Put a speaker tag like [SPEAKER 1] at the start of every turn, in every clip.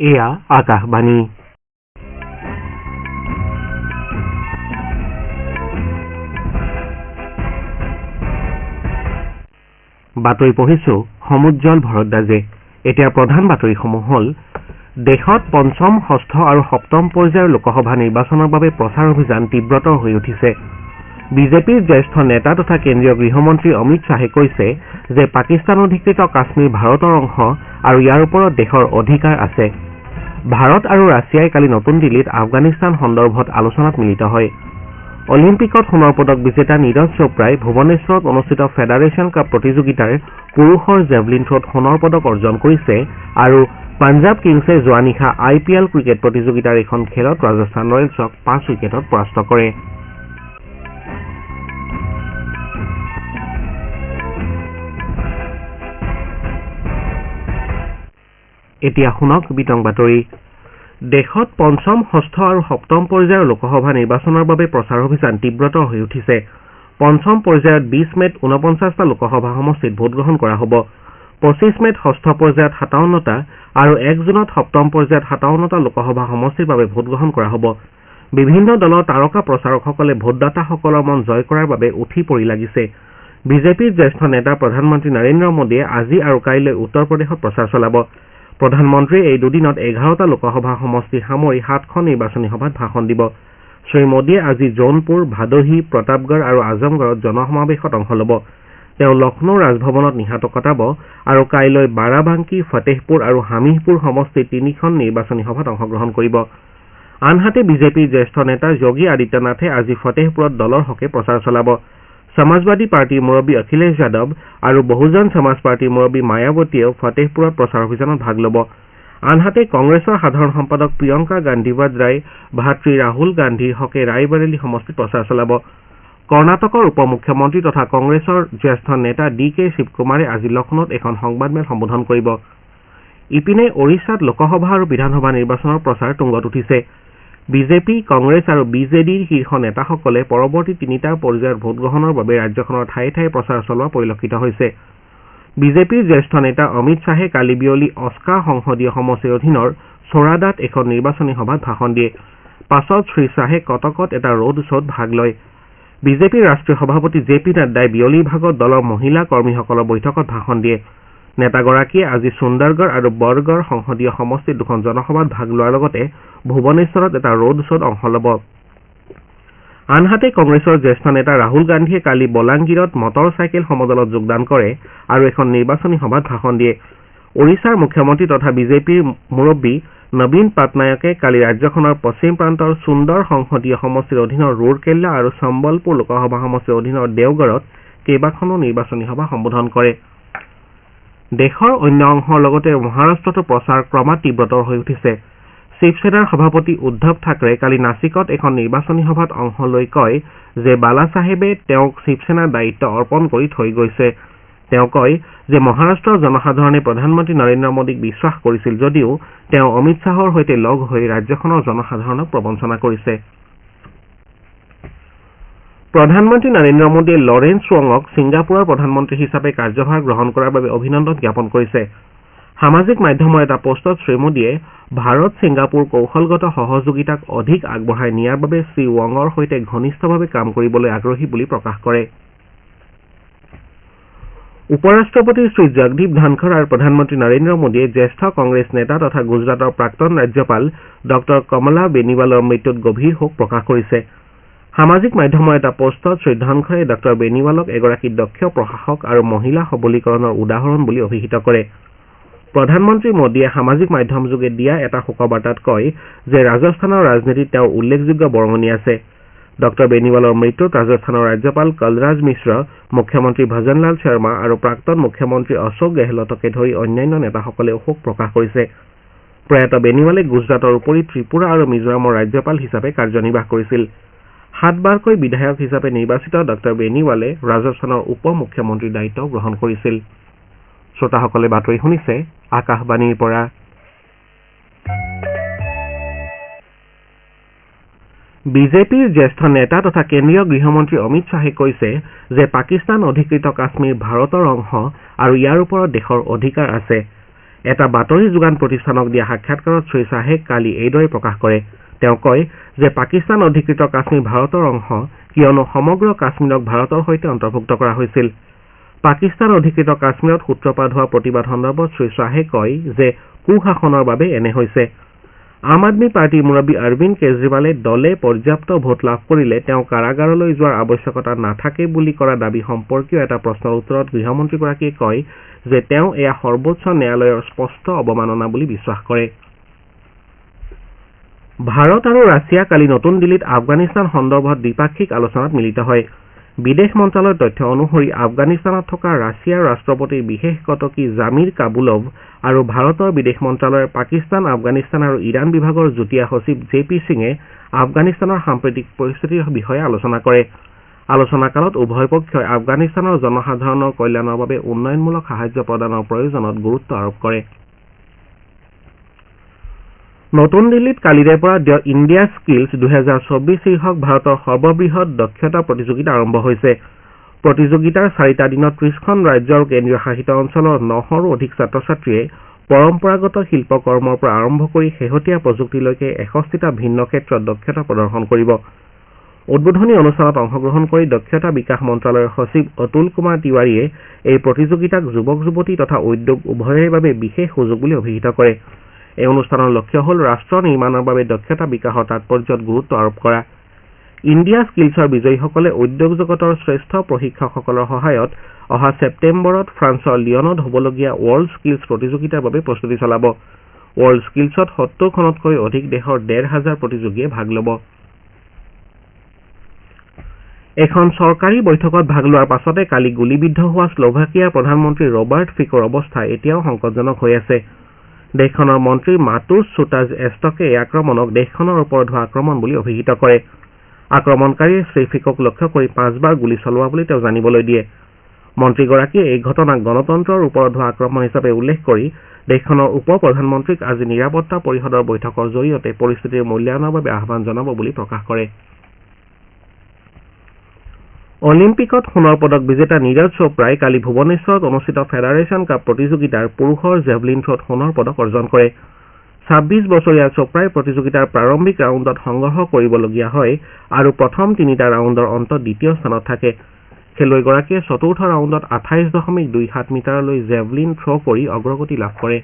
[SPEAKER 1] এয়া আকাশবাণী। বাতৰি পঢ়িছো সমুজ্জ্বল ভৰদ্বাজে। এতিয়া প্ৰধান বাতৰিসমূহ হ'ল দেশত পঞ্চম, ষষ্ঠ আৰু সপ্তম পৰ্যায়ৰ লোকসভা নিৰ্বাচনৰ বাবে প্ৰচাৰ অভিযান তীব্ৰতৰ হৈ উঠিছে। বিজেপিৰ জ্যেষ্ঠ নেতা তথা কেন্দ্ৰীয় গৃহমন্ত্ৰী অমিত শ্বাহে কৈছে যে পাকিস্তান অধিকৃত কাশ্মীৰ ভাৰতৰ অংশ আৰু ইয়াৰ ওপৰত দেশৰ অধিকাৰ আছে। ভাৰত আৰু ৰাছিয়াই কালি নতুন দিল্লীত আফগানিস্তান সন্দৰ্ভত আলোচনাত মিলিত হয়। অলিম্পিকত সোণৰ পদক বিজেতা নীৰজ চোপ্ৰাই ভুৱনেশ্বৰত অনুষ্ঠিত ফেডাৰেশ্যন কাপ প্ৰতিযোগিতাৰ পুৰুষৰ জেভলিন থ্ৰত সোণৰ পদক অৰ্জন কৰিছে আৰু পাঞ্জাৱ কিংছে যোৱা নিশা IPL ক্ৰিকেট প্ৰতিযোগিতাৰ এখন খেলত ৰাজস্থান ৰয়েলছক 5 উইকেটত পৰাস্ত কৰে। এতিয়া শুনক বিতং বাতৰি। দেশত পঞ্চম, ষষ্ঠ আৰু সপ্তম পৰ্যায়ৰ লোকসভা নিৰ্বাচনৰ বাবে প্ৰচাৰ অভিযান তীব্ৰতৰ হৈ উঠিছে। পঞ্চম পৰ্যায়ত 20 মেত 49টা লোকসভা সমষ্টিত ভোটগ্ৰহণ কৰা হ'ব। 25 মেত ষষ্ঠ পৰ্যায়ত 57টা আৰু 1 জুনত সপ্তম পৰ্যায়ত 57টা লোকসভা সমষ্টিৰ বাবে ভোটগ্ৰহণ কৰা হ'ব। বিভিন্ন দলৰ তাৰকা প্ৰচাৰকসকলে ভোটদাতাসকলৰ মন জয় কৰাৰ বাবে উঠি পৰি লাগিছে। বিজেপিৰ জ্যেষ্ঠ নেতা প্ৰধানমন্ত্ৰী নৰেন্দ্ৰ মোদীয়ে আজি আৰু কাইলৈ উত্তৰ প্ৰদেশত প্ৰচাৰ চলাব। প্ৰধানমন্ত্ৰীয়ে এই দুদিনত 11টা লোকসভা সমষ্টি সামৰি 7খন নিৰ্বাচনী সভাত ভাষণ দিব। শ্ৰীমোদীয়ে আজি জৌনপুৰ, ভাদোহী, প্ৰতাপগড় আৰু আজমগড়ত জনসমাৱেশত অংশ ল'ব। তেওঁ লক্ষ্ণৌ ৰাজভৱনত নিশাটো কটাব আৰু কাইলৈ বাৰাবাংকী, ফতেহপুৰ আৰু হামিৰপুৰ সমষ্টিত 3খন নিৰ্বাচনী সভাত অংশগ্ৰহণ কৰিব। আনহাতে বিজেপিৰ জ্যেষ্ঠ নেতা যোগী আদিত্যনাথে আজি ফতেহপুৰত দলৰ হকে প্ৰচাৰ চলাব। সমাজবাদী পাৰ্টীৰ মুৰব্বী অখিলেশ যাদৱ আৰু বহুজন সমাজ পাৰ্টীৰ মুৰব্বী মায়াৱতীয়েও ফতেহপুৰত প্ৰচাৰ অভিযানত ভাগ ল'ব। আনহাতে কংগ্ৰেছৰ সাধাৰণ সম্পাদক প্ৰিয়ংকা গান্ধী ভাদ্ৰাই ভাতৃ ৰাহুল গান্ধীৰ হকে ৰায়বৰেলী সমষ্টিত প্ৰচাৰ চলাব। কৰ্ণাটকৰ উপ মুখ্যমন্ত্ৰী তথা কংগ্ৰেছৰ জ্যেষ্ঠ নেতা DK শিৱকুমাৰে আজি লক্ষ্ণৌত এখন সংবাদমেল সম্বোধন কৰিব। ইপিনে ওড়িশাত লোকসভা আৰু বিধানসভা নিৰ্বাচনৰ প্ৰচাৰ তুংগত উঠিছে। বিজেপি, কংগ্ৰেছ আৰু BJDৰ শীৰ্ষ নেতাসকলে পৰৱৰ্তী 3টা পৰ্যায়ৰ ভোটগ্ৰহণৰ বাবে ৰাজ্যখনৰ ঠায়ে ঠায়ে প্ৰচাৰ চলোৱা পৰিলক্ষিত হৈছে। বিজেপিৰ জ্যেষ্ঠ নেতা অমিত শ্বাহে কালি বিয়লি অস্কা সংসদীয় সমষ্টিৰ অধীনৰ চোৰাদাত এখন নিৰ্বাচনী সভাত ভাষণ দিয়ে। পাছত শ্ৰীশ্বাহে কটকত এটা ৰোড শ্বত ভাগ লয়। বিজেপিৰ ৰাষ্ট্ৰীয় সভাপতি JP নাড্ডাই বিয়লিৰ ভাগত দলৰ মহিলা কৰ্মীসকলৰ বৈঠকত ভাষণ দিয়ে। নেতাগৰাকীয়ে আজি সুন্দৰগড় আৰু বৰগড় সংসদীয় সমষ্টিত 2খন জনসভাত ভাগ লোৱাৰ লগতে ভুৱনেশ্বৰত এটা ৰোড শ্বত অংশ ল'ব। আনহাতে কংগ্ৰেছৰ জ্যেষ্ঠ নেতা ৰাহুল গান্ধীয়ে কালি বলাংগীৰত মটৰ চাইকেল সমদলত যোগদান কৰে আৰু এখন নিৰ্বাচনী সভাত ভাষণ দিয়ে। ওড়িশাৰ মুখ্যমন্ত্ৰী তথা বিজেপিৰ মুৰব্বী নবীন পাটনায়কে কালি ৰাজ্যখনৰ পশ্চিম প্ৰান্তৰ সুন্দৰ সংসদীয় সমষ্টিৰ অধীনৰ ৰুৰকেল্লা আৰু চম্বলপুৰ লোকসভা সমষ্টিৰ অধীনৰ দেওগড়ত কেইবাখনো নিৰ্বাচনী সভা সম্বোধন কৰে। দেশৰ অন্য অংশৰ লগতে মহাৰাষ্ট্ৰতো প্ৰচাৰ ক্ৰমাৎ তীব্ৰতৰ হৈ উঠিছে। শিৱসেনাৰ সভাপতি উদ্ধৱ ঠাকৰে কালি নাছিকত এখন নিৰ্বাচনী সভাত অংশ লৈ কয় যে বালাচাহেবে তেওঁক শিৱসেনাৰ দায়িত্ব অৰ্পণ কৰি থৈ গৈছে। তেওঁ কয় যে মহাৰাষ্ট্ৰৰ জনসাধাৰণে প্ৰধানমন্ত্ৰী নৰেন্দ্ৰ মোদীক বিশ্বাস কৰিছিল যদিও তেওঁ অমিত শ্বাহৰ সৈতে লগ হৈ ৰাজ্যখনৰ জনসাধাৰণক প্ৰবঞ্চনা কৰিছে। প্ৰধানমন্ত্ৰী নৰেন্দ্ৰ মোদীয়ে লৰেন্স ৱঙক ছিংগাপুৰৰ প্ৰধানমন্ত্ৰী হিচাপে কাৰ্যভাৰ গ্ৰহণ কৰাৰ বাবে অভিনন্দন জ্ঞাপন কৰিছে। সামাজিক মাধ্যমৰ এটা পোষ্টত শ্ৰীমোদীয়ে ভাৰত ছিংগাপুৰ কৌশলগত সহযোগিতাক অধিক আগবঢ়াই নিয়াৰ বাবে শ্ৰী ৱঙৰ সৈতে ঘনিষ্ঠভাৱে কাম কৰিবলৈ আগ্ৰহী বুলি প্ৰকাশ কৰে। উপৰাষ্ট্ৰপতি শ্ৰী জগদীপ ধনখৰ আৰু প্ৰধানমন্ত্ৰী নৰেন্দ্ৰ মোদীয়ে জ্যেষ্ঠ কংগ্ৰেছ নেতা তথা গুজৰাটৰ প্ৰাক্তন ৰাজ্যপাল ডক্টৰ কমলা বেনিৱালৰ মৃত্যুত গভীৰ শোক প্ৰকাশ কৰিছে। সামাজিক মাধ্যমৰ এটা পোষ্টত শ্ৰী ধনখৰে ডক্টৰ বেনিৱালক এগৰাকী দক্ষ প্ৰশাসক আৰু মহিলা সবলীকৰণৰ উদাহৰণ বুলি অভিহিত কৰে। প্ৰধানমন্ত্ৰী মোদীয়ে সামাজিক মাধ্যম যোগে দিয়া এটা শোকবাৰ্তাত কয় যে ৰাজস্থানৰ ৰাজনীতিত তেওঁৰ উল্লেখযোগ্য বৰঙণি আছে। ডক্টৰ বেনিৱালৰ মৃত্যুত ৰাজস্থানৰ ৰাজ্যপাল কলৰাজ মিশ্ৰ, মুখ্যমন্ত্ৰী ভজনলাল শৰ্মা আৰু প্ৰাক্তন মুখ্যমন্ত্ৰী অশোক গেহলটকে ধৰি অন্যান্য নেতাসকলেও শোক প্ৰকাশ কৰিছে। প্ৰয়াত বেনিৱালে গুজৰাটৰ উপৰি ত্ৰিপুৰা আৰু মিজোৰামৰ ৰাজ্যপাল হিচাপে কাৰ্যনিৰ্বাহ কৰিছিল। 7 বাৰকৈ বিধায়ক হিচাপে নিৰ্বাচিত ডক্টৰ বেনিৱালে ৰাজস্থানৰ উপ মুখ্যমন্ত্ৰীৰ দায়িত্ব গ্ৰহণ কৰিছিল। শ্ৰোতাসকলে বাতৰি শুনিছে আকাশবাণীৰ পৰা। বিজেপিৰ জ্যেষ্ঠ নেতা তথা কেন্দ্ৰীয় গৃহমন্ত্ৰী অমিত শ্বাহে কৈছে যে পাকিস্তান অধিকৃত কাশ্মীৰ ভাৰতৰ অংশ আৰু ইয়াৰ ওপৰত দেশৰ অধিকাৰ আছে। এটা বাতৰি যোগান প্ৰতিষ্ঠানক দিয়া সাক্ষাৎকাৰত শ্ৰীশ্বাহে কালি এইদৰে প্ৰকাশ কৰে। তেওঁ কয় যে পাকিস্তান অধিকৃত কাশ্মীৰ ভাৰতৰ অংশ কিয়নো সমগ্ৰ কাশ্মীৰক ভাৰতৰ সৈতে অন্তৰ্ভুক্ত কৰা হৈছিল। পাকিস্তান অধিকৃত কাশ্মীৰত সূত্ৰপাত হোৱা প্ৰতিবাদ সন্দৰ্ভত শ্ৰীশ্বাহে কয় যে কুশাসনৰ বাবে এনে হৈছে। আম আদমী পাৰ্টীৰ মুৰব্বী অৰবিন্দ কেজৰিৱালে দলে পৰ্যাপ্ত ভোট লাভ কৰিলে তেওঁ কাৰাগাৰলৈ যোৱাৰ আৱশ্যকতা নাথাকে বুলি কৰা দাবী সম্পৰ্কীয় এটা প্ৰশ্নৰ উত্তৰত গৃহমন্ত্ৰীগৰাকীয়ে কয় যে তেওঁ এয়া সৰ্বোচ্চ ন্যায়ালয়ৰ স্পষ্ট অৱমাননা বুলি বিশ্বাস কৰে। ভাৰত আৰু ৰাছিয়া কালি নতুন দিল্লীত আফগানিস্তান সন্দৰ্ভত দ্বিপাক্ষিক আলোচনাত মিলিত হয়। বিদেশ মন্ত্ৰালয়ৰ তথ্য অনুসৰি আফগানিস্তানত থকা ৰাছিয়াৰ ৰাষ্ট্ৰপতিৰ বিশেষ কটকী জামিৰ কাবুলভ আৰু ভাৰতৰ বিদেশ মন্ত্ৰালয়ৰ পাকিস্তান, আফগানিস্তান আৰু ইৰাণ বিভাগৰ যুটীয়া সচিব JP সিঙে আফগানিস্তানৰ সাম্প্ৰতিক পৰিস্থিতিৰ বিষয়ে আলোচনা কৰে। আলোচনা কালত উভয় পক্ষই আফগানিস্তানৰ জনসাধাৰণৰ কল্যাণৰ বাবে উন্নয়নমূলক সাহায্য প্ৰদানৰ প্ৰয়োজনত গুৰুত্ব আৰোপ কৰে। নতুন দিল্লীত কালিৰে পৰা দ্য ইণ্ডিয়া স্কিলছ 2024 শীৰ্ষক ভাৰতৰ সৰ্ববৃহৎ দক্ষতা প্ৰতিযোগিতা আৰম্ভ হৈছে। প্ৰতিযোগিতাৰ 4টা দিনত 30খন ৰাজ্য আৰু কেন্দ্ৰীয় শাসিত অঞ্চলৰ 900ৰো অধিক ছাত্ৰ ছাত্ৰীয়ে পৰম্পৰাগত শিল্পকৰ্মৰ পৰা আৰম্ভ কৰি শেহতীয়া প্ৰযুক্তিলৈকে 61টা ভিন্ন ক্ষেত্ৰত দক্ষতা প্ৰদৰ্শন কৰিব। উদ্বোধনী অনুষ্ঠানত অংশগ্ৰহণ কৰি দক্ষতা বিকাশ মন্ত্ৰালয়ৰ সচিব অতুল কুমাৰ তিৱাৰীয়ে এই প্ৰতিযোগিতাক যুৱক যুৱতী তথা উদ্যোগ উভয়ৰে বাবে বিশেষ সুযোগ বুলি অভিহিত কৰে। এই অনুষ্ঠানৰ লক্ষ্য হ'ল ৰাষ্ট্ৰ নিৰ্মাণৰ বাবে দক্ষতা বিকাশৰ তাৎপৰ্যত গুৰুত্ব আৰোপ কৰা। ইণ্ডিয়া স্কিলছৰ বিজয়ীসকলে উদ্যোগ জগতৰ শ্ৰেষ্ঠ প্ৰশিক্ষকসকলৰ সহায়ত অহা ছেপ্টেম্বৰত ফ্ৰান্সৰ লিয়নত হ'বলগীয়া ৱৰ্ল্ড স্কিলছ প্ৰতিযোগিতাৰ বাবে প্ৰস্তুতি চলাব। ৱৰ্ল্ড স্কিলছত 70খনতকৈ অধিক দেশৰ 1,500 প্ৰতিযোগীয়ে ভাগ ল'ব। এখন চৰকাৰী বৈঠকত ভাগ লোৱাৰ পাছতে কালি গুলীবিদ্ধ হোৱা শ্লোভাকিয়াৰ প্ৰধানমন্ত্ৰী ৰবাৰ্ট ফিকৰ অৱস্থা এতিয়াও সংকটজনক হৈ আছে। দেশখনৰ মন্ত্ৰী মাটুছ চুটাজ এষ্টকে এই আক্ৰমণক দেশখনৰ ওপৰত হোৱা আক্ৰমণ বুলি অভিহিত কৰে। আক্ৰমণকাৰীয়ে শ্ৰীফিকক লক্ষ্য কৰি 5বাৰ গুলী চলোৱা বুলি তেওঁ জানিবলৈ দিয়ে। মন্ত্ৰীগৰাকীয়ে এই ঘটনাক গণতন্ত্ৰৰ ওপৰত হোৱা আক্ৰমণ হিচাপে উল্লেখ কৰি দেশখনৰ উপ প্ৰধানমন্ত্ৰীক আজি নিৰাপত্তা পৰিষদৰ বৈঠকৰ জৰিয়তে পৰিস্থিতিৰ মূল্যায়নৰ বাবে আহ্বান জনাব বুলি প্ৰকাশ কৰে। অলিম্পিকত সোণৰ পদক বিজেতা নীৰজ চোপ্ৰাই কালি ভুৱনেশ্বৰত অনুষ্ঠিত ফেডাৰেশ্যন কাপ প্ৰতিযোগিতাৰ পুৰুষৰ জেভলিন থ্ৰত সোণৰ পদক অৰ্জন কৰে। 26 বছৰীয়া চোপ্ৰাই প্ৰতিযোগিতাৰ প্ৰাৰম্ভিক ৰাউণ্ডত সংঘৰ্ষ কৰিবলগীয়া হয় আৰু প্ৰথম 3টা ৰাউণ্ডৰ অন্তত দ্বিতীয় স্থানত থাকে। খেলুৱৈগৰাকীয়ে চতুৰ্থ ৰাউণ্ডত 28.27 মিটাৰলৈ জেভলিন থ্ৰ কৰি অগ্ৰগতি লাভ কৰে।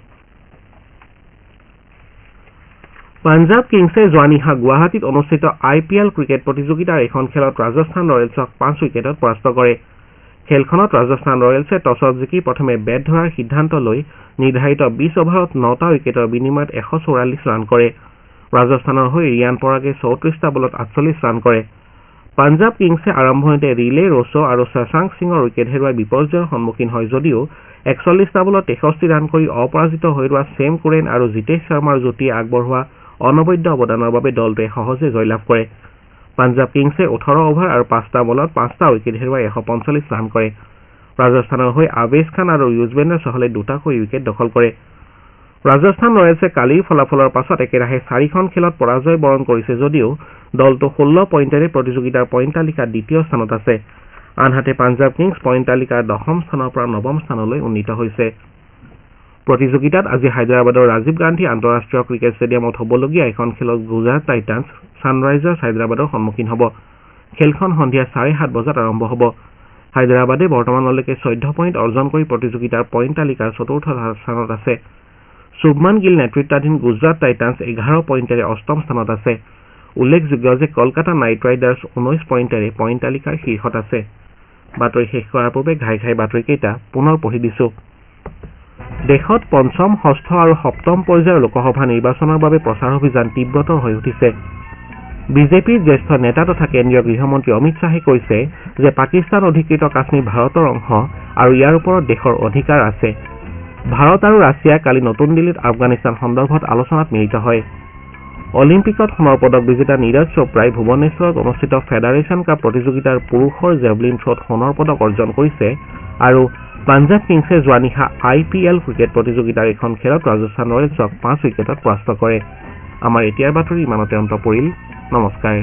[SPEAKER 1] পাঞ্জাৱ কিংছে যোৱা নিশা গুৱাহাটীত অনুষ্ঠিত IPL ক্ৰিকেট প্ৰতিযোগিতাৰ এখন খেলত ৰাজস্থান ৰয়েলছক 5 উইকেটত পৰাস্ত কৰে। খেলখনত ৰাজস্থান ৰয়েলছে টছত জিকি প্ৰথমে বেট ধৰাৰ সিদ্ধান্ত লৈ নিৰ্ধাৰিত 20 অভাৰত 9টা উইকেটৰ বিনিময়ত 144 ৰান কৰে। ৰাজস্থানৰ হৈ ৰিয়ান পৰাগে 34টা বলত 48 ৰান কৰে। পাঞ্জাৱ কিংছে আৰম্ভণিতে ৰিলে ৰছ' আৰু শশাংক সিঙৰ উইকেট হেৰুৱাই বিপৰ্যয়ৰ সন্মুখীন হয় যদিও 41টা বলত 63 ৰান কৰি অপৰাজিত হৈ ৰোৱা ছেম কুৰেন আৰু জিতেশ শৰ্মাৰ যুটিয়ে আগবঢ়োৱা অনবদ্য অৱদানৰ বাবে দলটোৱে সহজে জয়লাভ কৰে। পাঞ্জাৱ কিংছে 18 অভাৰ আৰু 5টা বলত 5টা উইকেট হেৰুৱাই 145 ৰান কৰে। ৰাজস্থানৰ হৈ আৱেশ খান আৰু যুজবেন্দ্ৰ চহলে 2টাকৈ উইকেট দখল কৰে। ৰাজস্থান ৰয়েলছে কালিৰ ফলাফলৰ পাছত একেৰাহে 4খন খেলত পৰাজয় বৰণ কৰিছে যদিও দলটো 16 পইণ্টেৰে প্ৰতিযোগিতাৰ পইণ্ট তালিকাত দ্বিতীয় স্থানত আছে। আনহাতে পাঞ্জাৱ কিংছ পইণ্ট তালিকাৰ 10ম স্থানৰ পৰা 9ম স্থানলৈ উন্নীত হৈছে। প্ৰতিযোগিতাত আজি হায়দৰাবাদৰ ৰাজীৱ গান্ধী আন্তঃৰাষ্ট্ৰীয় ক্ৰিকেট ষ্টেডিয়ামত হ'বলগীয়া এখন খেলত গুজৰাট টাইটান্ছ ছানৰাইজাৰ্ছ হায়দৰাবাদৰ সন্মুখীন হ'ব। খেলখন সন্ধিয়া 7:30 বজাত আৰম্ভ হ'ব। হায়দৰাবাদে বৰ্তমানলৈকে 14 পইণ্ট অৰ্জন কৰি প্ৰতিযোগিতাৰ পইণ্ট তালিকাৰ 4ৰ্থ স্থানত আছে। শুভমান গিল নেতৃত্বাধীন গুজৰাট টাইটান্ছ 11 পইণ্টেৰে 8ম স্থানত আছে। উল্লেখযোগ্য যে কলকাতা নাইট ৰাইডাৰ্ছ 19 পইণ্টেৰে পইণ্ট তালিকাৰ শীৰ্ষত আছে। বাতৰি শেষ কৰাৰ পূৰ্বে ঘাই বাতৰিকেইটা পুনৰ পঢ়ি দিছো। দেশত 5ম, 6ষ্ঠ আৰু 7ম পৰ্যায়ৰ লোকসভা নিৰ্বাচনৰ বাবে প্ৰচাৰ অভিযান তীব্ৰতৰ হৈ উঠিছে। বিজেপিৰ জ্যেষ্ঠ নেতা তথা কেন্দ্ৰীয় গৃহমন্ত্ৰী অমিত শ্বাহে কৈছে যে পাকিস্তান অধিকৃত কাশ্মীৰ ভাৰতৰ অংশ আৰু ইয়াৰ ওপৰত দেশৰ অধিকাৰ আছে। ভাৰত আৰু ৰাছিয়া কালি নতুন দিল্লীত আফগানিস্তান সন্দৰ্ভত আলোচনাত মিলিত হয়। অলিম্পিকত সোণৰ পদক বিজেতা নীৰজ চোপ্ৰাই ভুৱনেশ্বৰত অনুষ্ঠিত ফেডাৰেশ্যন কাপ প্ৰতিযোগিতাৰ পুৰুষৰ জেভলিন থ্ৰত সোণৰ পদক অৰ্জন কৰিছে আৰু পাঞ্জাৱ কিংছে যোৱা নিশা IPL ক্ৰিকেট প্ৰতিযোগিতাৰ এখন খেলত ৰাজস্থান ৰয়েলছক 5 উইকেটত পৰাস্ত কৰে। আমাৰ এতিয়াৰ বাতৰি ইমানতে অন্ত পৰিল। নমস্কাৰ।